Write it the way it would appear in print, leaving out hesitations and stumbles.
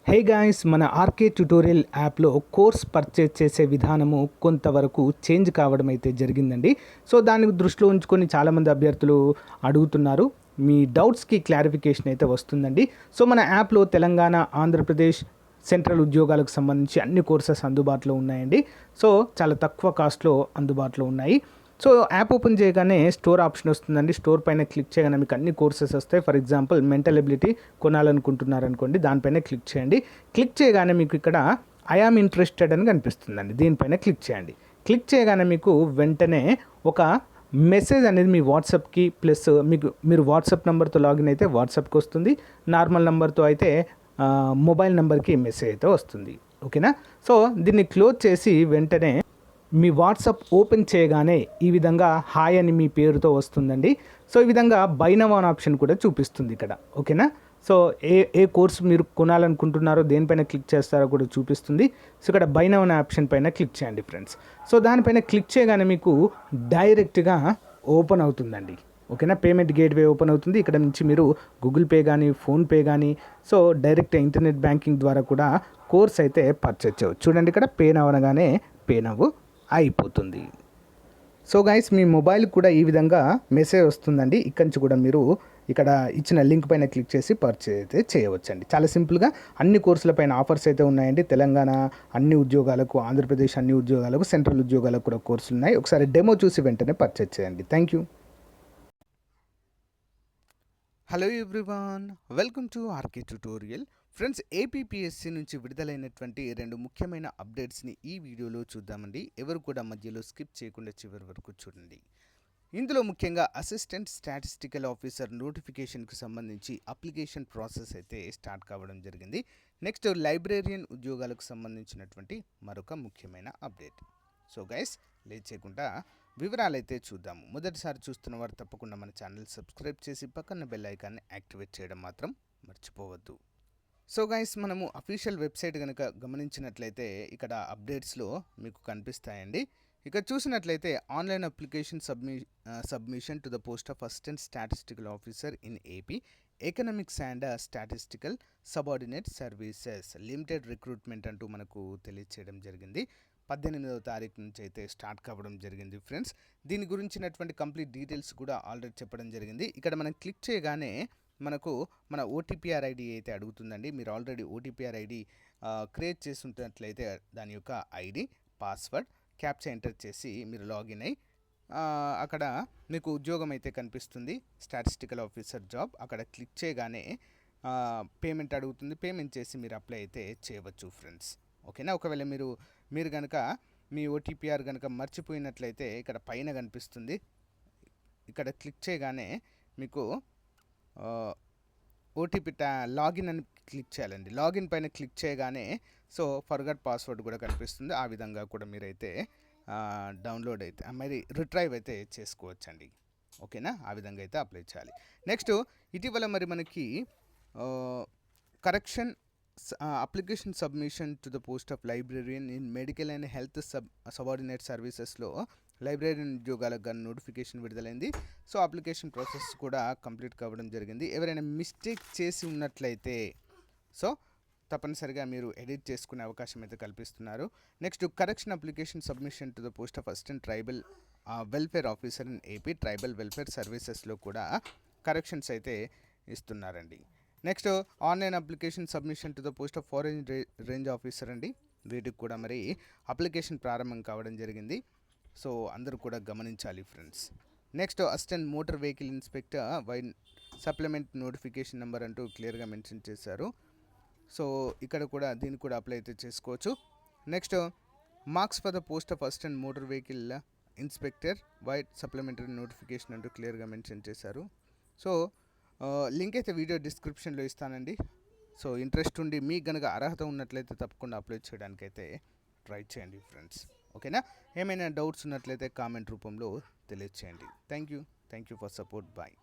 Hey guys, మన RK tutorial యాప్లో course purchase చేసే విధానము కొంతవరకు చేంజ్ కావడం అయితే జరిగిందండి. సో దాన్ని దృష్టిలో ఉంచుకొని చాలామంది అభ్యర్థులు అడుగుతున్నారు. మీ డౌట్స్కి క్లారిఫికేషన్ అయితే వస్తుందండి. సో మన యాప్లో తెలంగాణ, ఆంధ్రప్రదేశ్, సెంట్రల్ ఉద్యోగాలకు సంబంధించి అన్ని కోర్సెస్ అందుబాటులో ఉన్నాయండి. సో చాలా తక్కువ కాస్ట్లో అందుబాటులో ఉన్నాయి. సో యాప్ ఓపెన్ చేయగానే స్టోర్ ఆప్షన్ వస్తుందండి. స్టోర్ పైన క్లిక్ చేయగానే మీకు అన్ని కోర్సెస్ వస్తాయి. ఫర్ ఎగ్జాంపుల్ మెంటల్ ఎబిలిటీ కొనాలనుకుంటున్నారు అనుకోండి, దానిపైన క్లిక్ చేయండి. క్లిక్ చేయగానే మీకు ఇక్కడ ఐ ఆమ్ ఇంట్రెస్టెడ్ అని కనిపిస్తుందండి. దీనిపైన క్లిక్ చేయండి. క్లిక్ చేయగానే మీకు వెంటనే ఒక మెసేజ్ అనేది మీ వాట్సాప్కి ప్లస్ మీరు వాట్సాప్ నెంబర్తో లాగిన్ అయితే వాట్సాప్కి వస్తుంది. నార్మల్ నెంబర్తో అయితే మొబైల్ నెంబర్కి మెసేజ్ అయితే వస్తుంది. ఓకేనా? సో దీన్ని క్లోజ్ చేసి వెంటనే మీ వాట్సాప్ ఓపెన్ చేయగానే ఈ విధంగా హాయ్ అని మీ పేరుతో వస్తుందండి. సో ఈ విధంగా బై నౌ అనే ఆప్షన్ కూడా చూపిస్తుంది ఇక్కడ. ఓకేనా? సో ఏ కోర్స్ మీరు కొనాలనుకుంటున్నారో దేనిపైన క్లిక్ చేస్తారో కూడా చూపిస్తుంది. సో ఇక్కడ బై నౌ అనే ఆప్షన్ పైన క్లిక్ చేయండి ఫ్రెండ్స్. సో దానిపైన క్లిక్ చేయగానే మీకు డైరెక్ట్గా ఓపెన్ అవుతుందండి. ఓకేనా? పేమెంట్ గేట్వే ఓపెన్ అవుతుంది. ఇక్కడ నుంచి మీరు గూగుల్ పే కానీ, ఫోన్పే కానీ, సో డైరెక్ట్ ఇంటర్నెట్ బ్యాంకింగ్ ద్వారా కూడా కోర్స్ అయితే పర్చేజ్ చేయవచ్చు. చూడండి, ఇక్కడ పే నౌ అనగానే పే నౌ అయిపోతుంది. సో గైస్, మీ మొబైల్ కూడా ఈ విధంగా మెసేజ్ వస్తుందండి. ఇక్కడి నుంచి కూడా మీరు ఇక్కడ ఇచ్చిన లింక్ పైన క్లిక్ చేసి పర్చేజ్ అయితే చేయవచ్చండి. చాలా సింపుల్గా అన్ని కోర్సుల పైన ఆఫర్స్ అయితే ఉన్నాయండి. తెలంగాణ అన్ని ఉద్యోగాలకు, ఆంధ్రప్రదేశ్ అన్ని ఉద్యోగాలకు, సెంట్రల్ ఉద్యోగాలకు కూడా కోర్సులు ఉన్నాయి. ఒకసారి డెమో చూసి వెంటనే పర్చేజ్ చేయండి. Thank you. Hello everyone, welcome to RK tutorial. Friends, APPSC నుంచి విడుదలైనటువంటి 2 ముఖ్యమైన అప్డేట్స్ని ఈ వీడియోలో చూద్దామండి. ఎవరు కూడా మధ్యలో స్కిప్ చేయకుండా చివరి వరకు చూడండి. ఇందులో ముఖ్యంగా అసిస్టెంట్ స్టాటిస్టికల్ ఆఫీసర్ నోటిఫికేషన్కి సంబంధించి అప్లికేషన్ ప్రాసెస్ అయితే స్టార్ట్ కావడం జరిగింది. నెక్స్ట్, లైబ్రేరియన్ ఉద్యోగాలకు సంబంధించినటువంటి మరొక ముఖ్యమైన అప్డేట్. సో గైస్, లేట్ చేయకుండా వివరాలైతే చూద్దాము. మొదటిసారి చూస్తున్న వారు తప్పకుండా మన ఛానల్ సబ్స్క్రైబ్ చేసి పక్కన బెల్ ఐకాన్ని యాక్టివేట్ చేయడం మాత్రం మర్చిపోవద్దు. సో గైస్, మనము అఫీషియల్ వెబ్సైట్ కనుక గమనించినట్లయితే ఇక్కడ అప్డేట్స్లో మీకు కనిపిస్తాయండి. ఇక్కడ చూసినట్లయితే online application submission to the post of assistant statistical officer in AP economics and statistical subordinate services limited recruitment అంటూ మనకు తెలియచేయడం జరిగింది. 18వ తారీఖు నుంచి అయితే స్టార్ట్ కావడం జరిగింది ఫ్రెండ్స్. దీని గురించినటువంటి కంప్లీట్ డీటెయిల్స్ కూడా ఆల్రెడీ చెప్పడం జరిగింది. ఇక్కడ మనం క్లిక్ చేయగానే మనకు మన ఓటీపీఆర్ ఐడి అయితే అడుగుతుందండి. మీరు ఆల్రెడీ ఓటీపీఆర్ ఐడి క్రియేట్ చేసి ఉంటున్నట్లయితే దాని యొక్క ఐడి, పాస్వర్డ్, క్యాప్చా ఎంటర్ చేసి మీరు లాగిన్ అయ్యి అక్కడ మీకు ఉద్యోగం అయితే కనిపిస్తుంది, స్టాటిస్టికల్ ఆఫీసర్ జాబ్. అక్కడ క్లిక్ చేయగానే పేమెంట్ అడుగుతుంది. పేమెంట్ చేసి మీరు అప్లై అయితే చేయవచ్చు ఫ్రెండ్స్. ఓకేనా? ఒకవేళ మీరు కనుక మీ ఓటీపీఆర్ కనుక మర్చిపోయినట్లయితే ఇక్కడ పైన కనిపిస్తుంది. ఇక్కడ క్లిక్ చేయగానే మీకు ఓటీపీ లాగిన్ అని క్లిక్ చేయాలండి. లాగిన్ పైన క్లిక్ చేయగానే సో ఫర్గట్ పాస్వర్డ్ కూడా కనిపిస్తుంది. ఆ విధంగా కూడా మీరైతే డౌన్లోడ్ అయితే మరి రిట్రైవ్ అయితే చేసుకోవచ్చండి. ఓకేనా? ఆ విధంగా అయితే అప్లై చేయాలి. నెక్స్ట్, ఇటీవల మరి మనకి correction application submission to the post of librarian in medical and health subordinate సర్వీసెస్లో లైబ్రేరియన్ ఉద్యోగాలకు కానీ నోటిఫికేషన్ విడుదలైంది. సో అప్లికేషన్ ప్రాసెస్ కూడా కంప్లీట్ కావడం జరిగింది. ఎవరైనా మిస్టేక్ చేసి ఉన్నట్లయితే సో తప్పనిసరిగా మీరు ఎడిట్ చేసుకునే అవకాశం అయితే కల్పిస్తున్నారు. Next, correction application submission to the post of assistant tribal welfare officer in AP tribal welfare సర్వీసెస్లో కూడా కరెక్షన్స్ అయితే ఇస్తున్నారండి. Next, online application submission to the post of foreign range officer అండి. వీటికి కూడా మరి అప్లికేషన్ ప్రారంభం కావడం జరిగింది. సో అందరూ కూడా గమనించాలి friends. Next, assistant motor vehicle inspector supplement notification number అంటూ క్లియర్గా మెన్షన్ చేశారు. సో ఇక్కడ కూడా దీన్ని కూడా అప్లై అయితే చేసుకోవచ్చు. Next, marks for the post of assistant motor vehicle inspector supplementary notification అంటూ క్లియర్గా మెన్షన్ చేశారు. సో లింక్ అయితే వీడియో డిస్క్రిప్షన్లో ఇస్తానండి. సో ఇంట్రెస్ట్ ఉండి మీకు కనుక అర్హత ఉన్నట్లయితే తప్పకుండా అప్లై చేయడానికి అయితే ట్రై చేయండి ఫ్రెండ్స్. ఓకేనా? ఏమైనా డౌట్స్ ఉన్నట్లయితే కామెంట్ రూపంలో తెలియచేయండి. Thank you for support. Bye.